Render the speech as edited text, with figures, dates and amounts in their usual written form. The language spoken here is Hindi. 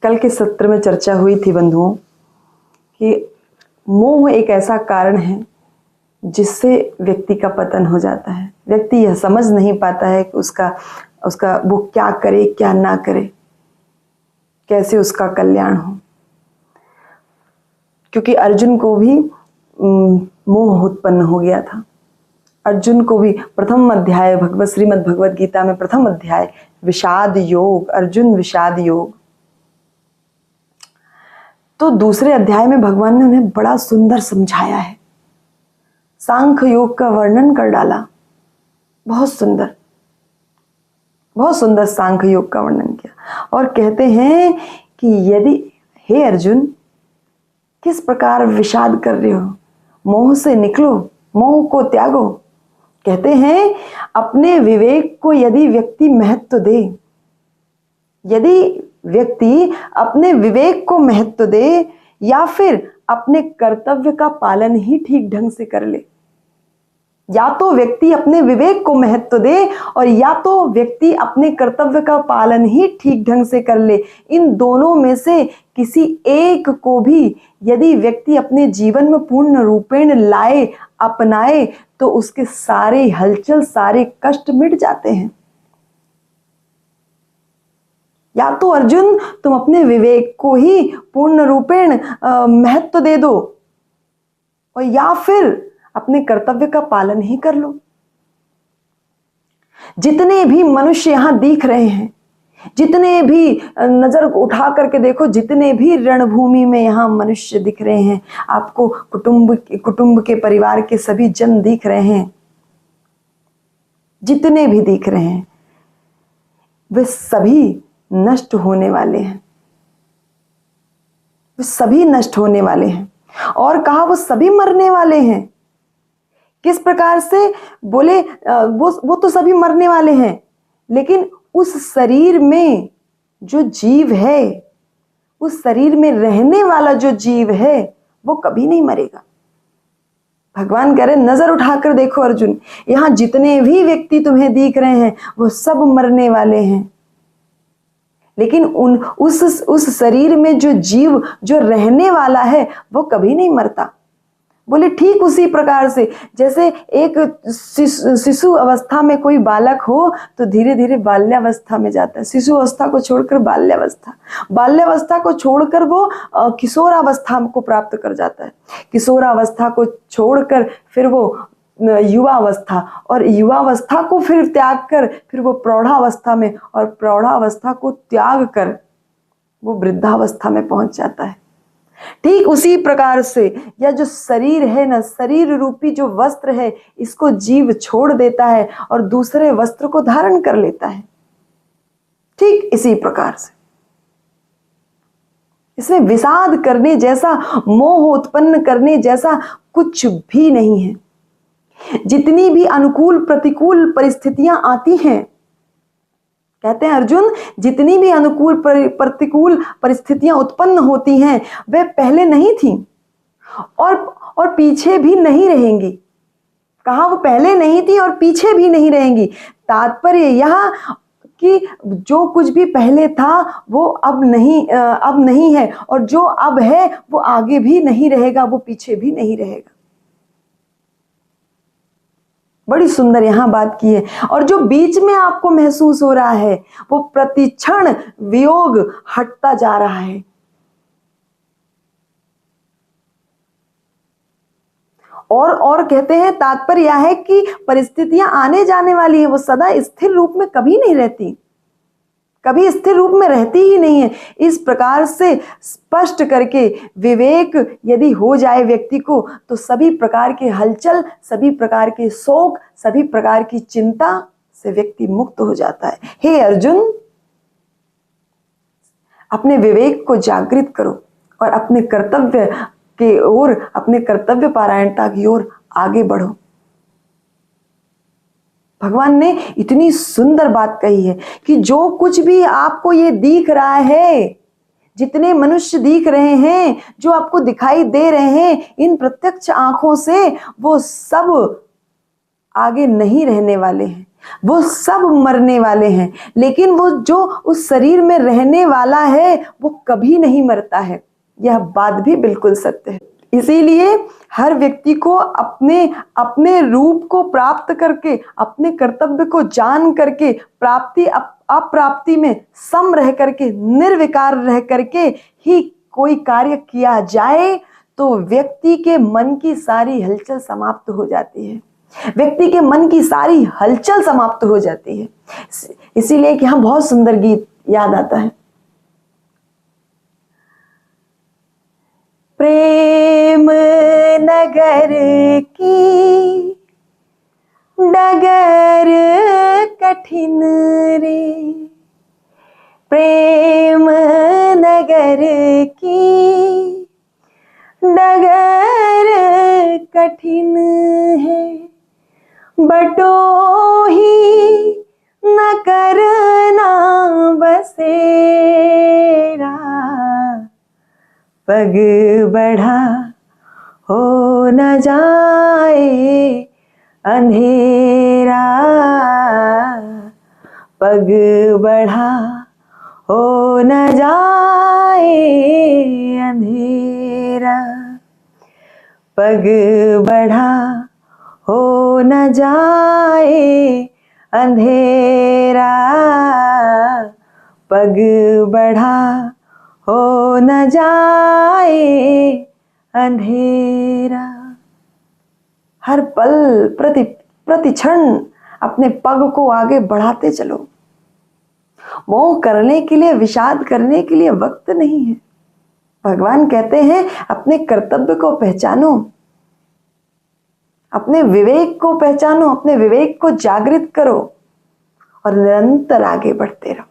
कल के सत्र में चर्चा हुई थी बंधुओं कि मोह एक ऐसा कारण है जिससे व्यक्ति का पतन हो जाता है। व्यक्ति यह समझ नहीं पाता है कि उसका वो क्या करे क्या ना करे, कैसे उसका कल्याण हो। क्योंकि अर्जुन को भी मोह उत्पन्न हो गया था। अर्जुन को भी प्रथम अध्याय श्रीमद् भगवद गीता में प्रथम अध्याय विषाद योग, अर्जुन विषाद योग। तो दूसरे अध्याय में भगवान ने उन्हें बड़ा सुंदर समझाया है, सांख्य योग का वर्णन कर डाला। बहुत सुंदर सांख्य योग का वर्णन किया और कहते हैं कि यदि हे अर्जुन किस प्रकार विषाद कर रहे हो, मोह से निकलो, मोह को त्यागो। कहते हैं अपने विवेक को यदि व्यक्ति महत्व दे, यदि व्यक्ति अपने विवेक को महत्व दे या फिर अपने कर्तव्य का पालन ही ठीक ढंग से कर ले, या तो व्यक्ति अपने विवेक को महत्व दे और या तो व्यक्ति अपने कर्तव्य का पालन ही ठीक ढंग से कर ले, इन दोनों में से किसी एक को भी यदि व्यक्ति अपने जीवन में पूर्ण रूपेण लाए, अपनाए, तो उसके सारे हलचल, सारे कष्ट मिट जाते हैं। या तो अर्जुन तुम अपने विवेक को ही पूर्ण रूपेण महत्व दे दो और या फिर अपने कर्तव्य का पालन ही कर लो। जितने भी मनुष्य यहां दिख रहे हैं, जितने भी नजर उठा करके देखो, जितने भी रणभूमि में यहां मनुष्य दिख रहे हैं, आपको कुटुंब के परिवार के सभी जन दिख रहे हैं, जितने भी दिख रहे हैं वे सभी नष्ट होने वाले हैं। वे सभी नष्ट होने वाले हैं और कहा वो सभी मरने वाले हैं। किस प्रकार से बोले, वो तो सभी मरने वाले हैं, लेकिन उस शरीर में जो जीव है, उस शरीर में रहने वाला जो जीव है वो कभी नहीं मरेगा। भगवान कह रहे नजर उठाकर देखो अर्जुन, यहां जितने भी व्यक्ति तुम्हें दिख रहे हैं वो सब मरने वाले हैं, लेकिन उस शरीर में जो जीव जो रहने वाला है वो कभी नहीं मरता। बोले ठीक उसी प्रकार से जैसे एक शिशु अवस्था में कोई बालक हो तो धीरे धीरे बाल्यावस्था में जाता है। शिशु अवस्था को छोड़कर बाल्यावस्था को छोड़कर वो किशोरावस्था को प्राप्त कर जाता है। किशोरावस्था को छोड़कर फिर वो युवावस्था, और युवावस्था को फिर त्याग कर फिर वो प्रौढ़ावस्था में, और प्रौढ़ावस्था को त्याग कर वो वृद्धावस्था में पहुंच जाता है। ठीक उसी प्रकार से यह जो शरीर है ना, शरीर रूपी जो वस्त्र है, इसको जीव छोड़ देता है और दूसरे वस्त्र को धारण कर लेता है। ठीक इसी प्रकार से इसमें विषाद करने जैसा, मोह उत्पन्न करने जैसा कुछ भी नहीं है। जितनी भी अनुकूल प्रतिकूल परिस्थितियां आती हैं, कहते हैं अर्जुन जितनी भी अनुकूल प्रतिकूल परिस्थितियां उत्पन्न होती हैं वे पहले नहीं थी और पीछे भी नहीं रहेंगी। कहा वो पहले नहीं थी और पीछे भी नहीं रहेंगी। तात्पर्य यह कि जो कुछ भी पहले था वो अब नहीं है, और जो अब है वो आगे भी नहीं रहेगा, वो पीछे भी नहीं रहेगा। बड़ी सुंदर यहां बात की है। और जो बीच में आपको महसूस हो रहा है वो प्रतिक्षण वियोग हटता जा रहा है। और कहते हैं तात्पर्य यह है कि परिस्थितियां आने जाने वाली है, वो सदा स्थिर रूप में कभी नहीं रहती, कभी स्थिर रूप में रहती ही नहीं है। इस प्रकार से स्पष्ट करके विवेक यदि हो जाए व्यक्ति को तो सभी प्रकार के हलचल, सभी प्रकार के शोक, सभी प्रकार की चिंता से व्यक्ति मुक्त हो जाता है। हे अर्जुन, अपने विवेक को जागृत करो और अपने कर्तव्य की ओर, अपने कर्तव्य पारायणता की ओर आगे बढ़ो। भगवान ने इतनी सुंदर बात कही है कि जो कुछ भी आपको ये दिख रहा है, जितने मनुष्य दिख रहे हैं, जो आपको दिखाई दे रहे हैं इन प्रत्यक्ष आंखों से, वो सब आगे नहीं रहने वाले हैं। वो सब मरने वाले हैं, लेकिन वो जो उस शरीर में रहने वाला है वो कभी नहीं मरता है। यह बात भी बिल्कुल सत्य है। इसीलिए हर व्यक्ति को अपने अपने रूप को प्राप्त करके, अपने कर्तव्य को जान करके, प्राप्ति अप्राप्ति में सम रह करके, निर्विकार रह करके ही कोई कार्य किया जाए तो व्यक्ति के मन की सारी हलचल समाप्त हो जाती है। व्यक्ति के मन की सारी हलचल समाप्त हो जाती है। इसीलिए कि यहाँ बहुत सुंदर गीत याद आता है। प्रेम नगर की डगर कठिन रे, प्रेम नगर की डगर कठिन है, बटोही न करना बसेरा, पग बढ़ा हो न जाए अंधेरा, पग बढ़ा हो न जाए अंधेरा, पग बढ़ा हो न जाए अंधेरा, पग बढ़ा हो न जाए अंधेरा। हर पल प्रति क्षण अपने पग को आगे बढ़ाते चलो। मोह करने के लिए, विषाद करने के लिए वक्त नहीं है। भगवान कहते हैं अपने कर्तव्य को पहचानो, अपने विवेक को पहचानो, अपने विवेक को जागृत करो और निरंतर आगे बढ़ते रहो।